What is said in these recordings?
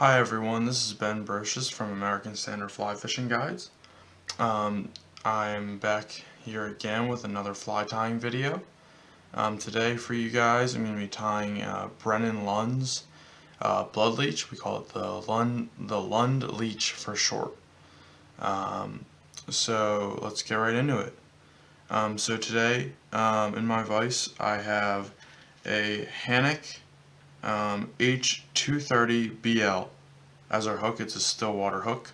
Hi everyone, this is Ben Broscius from American Standard Fly Fishing Guides. I'm back here again with another fly tying video. Today for you guys I'm going to be tying Lund's blood leech. We call it the Lund leech for short. So let's get right into it. So today in my vise I have a Hannock H230BL as our hook. It's a still water hook,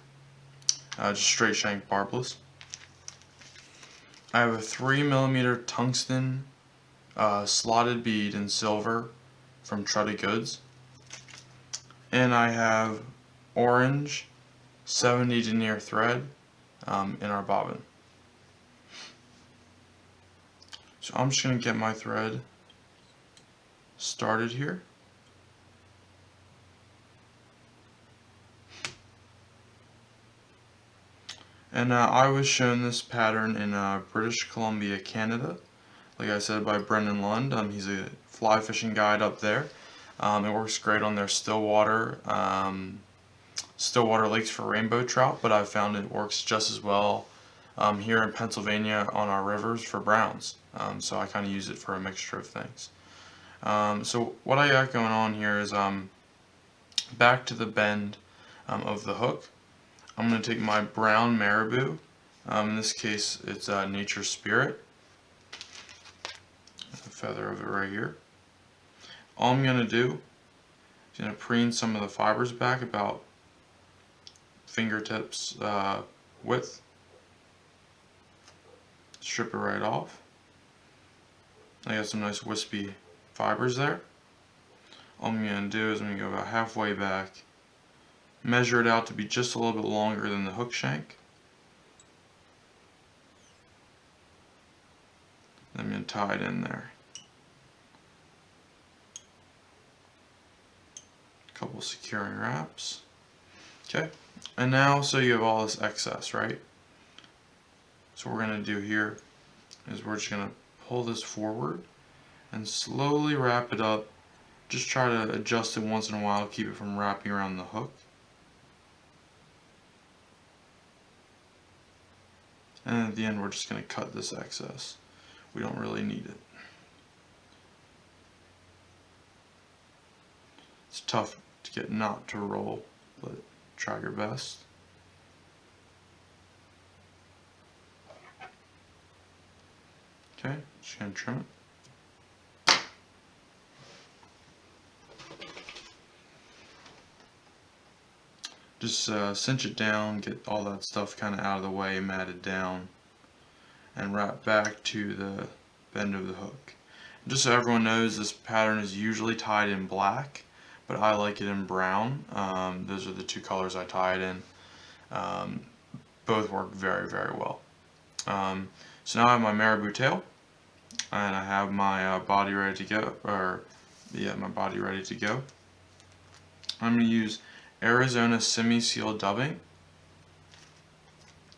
just straight shank barbless. I have a 3mm tungsten slotted bead in silver from Truddy Goods, and I have orange 70 denier thread in our bobbin. So I'm just going to get my thread started here. And I was shown this pattern in British Columbia, Canada, like I said, by Brendan Lund. He's a fly fishing guide up there. It works great on their stillwater lakes for rainbow trout, but I've found it works just as well here in Pennsylvania on our rivers for browns. So I kind of use it for a mixture of things. So what I got going on here is back to the bend of the hook. I'm going to take my brown marabou, in this case it's Nature Spirit, the feather of it right here. All I'm going to do is going to preen some of the fibers back about fingertips width, strip it right off. I got some nice wispy fibers there. All I'm going to do is I'm going to go about halfway back, measure it out to be just a little bit longer than the hook shank. I'm going to tie it in there. A couple securing wraps. Okay, and now so you have all this excess, right? So what we're going to do here is we're just going to pull this forward and slowly wrap it up. Just try to adjust it once in a while, keep it from wrapping around the hook. And at the end we're just going to cut this excess. We don't really need it. It's tough to get knot to roll, but try your best. Okay, just going to trim it. Just cinch it down, get all that stuff kind of out of the way, matted down, and wrap back to the bend of the hook. And just so everyone knows, this pattern is usually tied in black, but I like it in brown. Those are the two colors I tie it in. Both work very, very well. So now I have my marabou tail, and I have my body ready to go, my body ready to go. I'm going to use Arizona semi-seal dubbing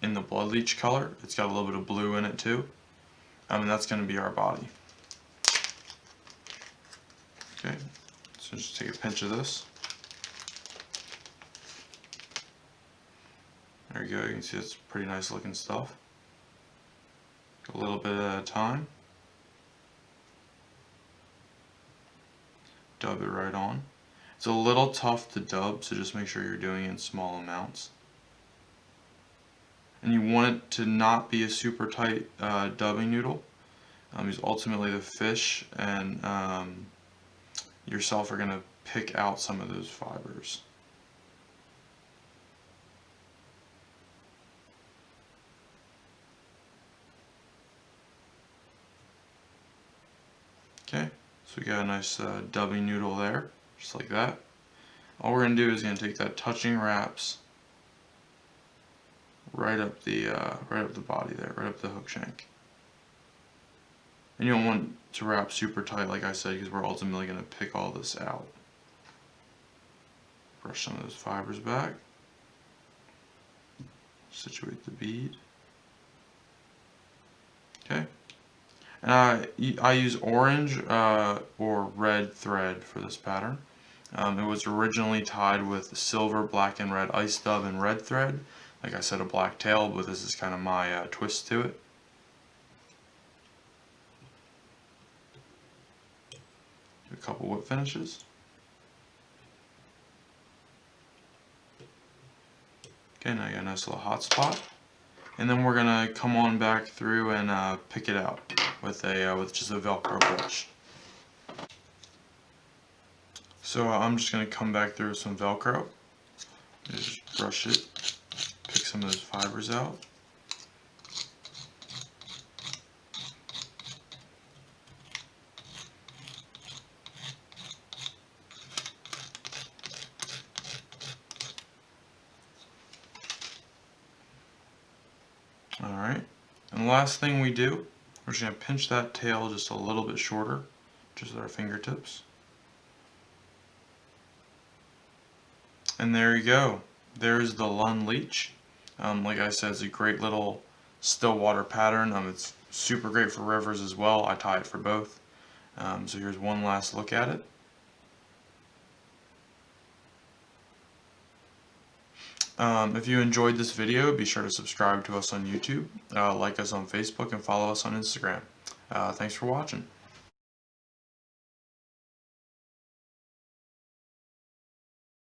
in the blood leech color. It's got a little bit of blue in it too. And that's going to be our body. Okay, so just take a pinch of this. There you go, you can see it's pretty nice looking stuff. A little bit at a time. Dub it right on. It's a little tough to dub, so just make sure you're doing it in small amounts. And you want it to not be a super tight dubbing noodle, because ultimately the fish and yourself are going to pick out some of those fibers. Okay, so we got a nice dubbing noodle there, just like that. All we're going to do is going to take that touching wraps right up the body there, right up the hook shank. And you don't want to wrap super tight, like I said, because we're ultimately going to pick all this out. Brush some of those fibers back. Situate the bead. Okay. And I use orange or red thread for this pattern. It was originally tied with silver, black, and red ice dove and red thread. Like I said, a black tail, but this is kind of my twist to it. Do a couple whip finishes. Okay, now you got a nice little hot spot. And then we're gonna come on back through and pick it out with just a Velcro brush. So I'm just gonna come back through with some Velcro. Just brush it, pick some of those fibers out. Alright, and the last thing we do, we're just going to pinch that tail just a little bit shorter, just with our fingertips. And there you go. There's the Lund Leech. Like I said, it's a great little still water pattern. It's super great for rivers as well. I tie it for both. So here's one last look at it. If you enjoyed this video, be sure to subscribe to us on YouTube, like us on Facebook, and follow us on Instagram. Thanks for watching.